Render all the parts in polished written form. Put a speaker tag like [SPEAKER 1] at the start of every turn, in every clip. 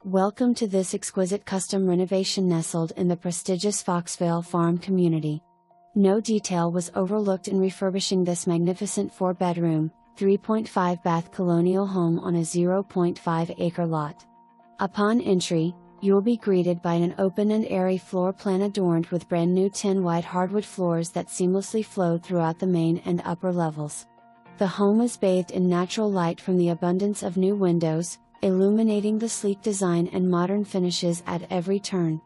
[SPEAKER 1] Welcome to this exquisite custom renovation nestled in the prestigious Foxvale Farm community. No detail was overlooked in refurbishing this magnificent 4-bedroom, 3.5 bath colonial home on a 0.5-acre lot. Upon entry, you will be greeted by an open and airy floor plan adorned with brand new 10-wide hardwood floors that seamlessly flow throughout the main and upper levels. The home is bathed in natural light from the abundance of new windows, illuminating the sleek design and modern finishes at every turn.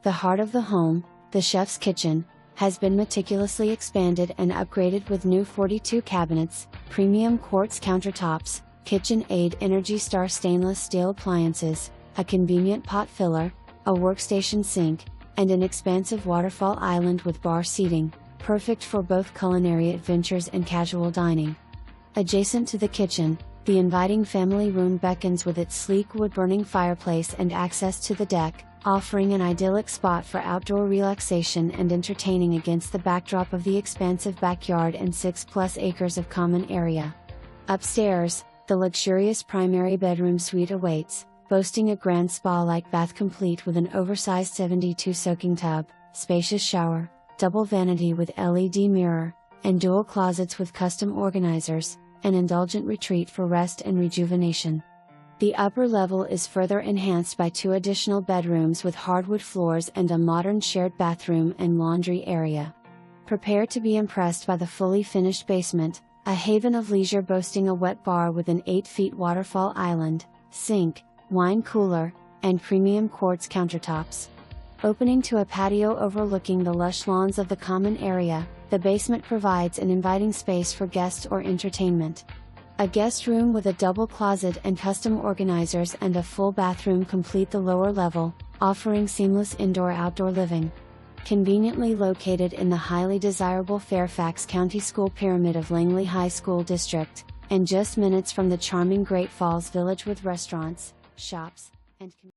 [SPEAKER 1] The heart of the home, the chef's kitchen, has been meticulously expanded and upgraded with new 42 cabinets, premium quartz countertops, KitchenAid Energy Star stainless steel appliances, a convenient pot filler, a workstation sink, and an expansive waterfall island with bar seating, perfect for both culinary adventures and casual dining. Adjacent to the kitchen, the inviting family room beckons with its sleek wood-burning fireplace and access to the deck, offering an idyllic spot for outdoor relaxation and entertaining against the backdrop of the expansive backyard and 6+ acres of common area. Upstairs, the luxurious primary bedroom suite awaits, boasting a grand spa-like bath complete with an oversized 72 soaking tub, spacious shower, double vanity with LED mirror, and dual closets with custom organizers, an indulgent retreat for rest and rejuvenation. The upper level is further enhanced by 2 additional bedrooms with hardwood floors and a modern shared bathroom and laundry area. Prepare to be impressed by the fully finished basement, a haven of leisure boasting a wet bar with an 8-foot waterfall island, sink, wine cooler, and premium quartz countertops. Opening to a patio overlooking the lush lawns of the common area, the basement provides an inviting space for guests or entertainment. A guest room with a double closet and custom organizers and a full bathroom complete the lower level, offering seamless indoor-outdoor living. Conveniently located in the highly desirable Fairfax County School Pyramid of Langley High School District, and just minutes from the charming Great Falls Village with restaurants, shops, and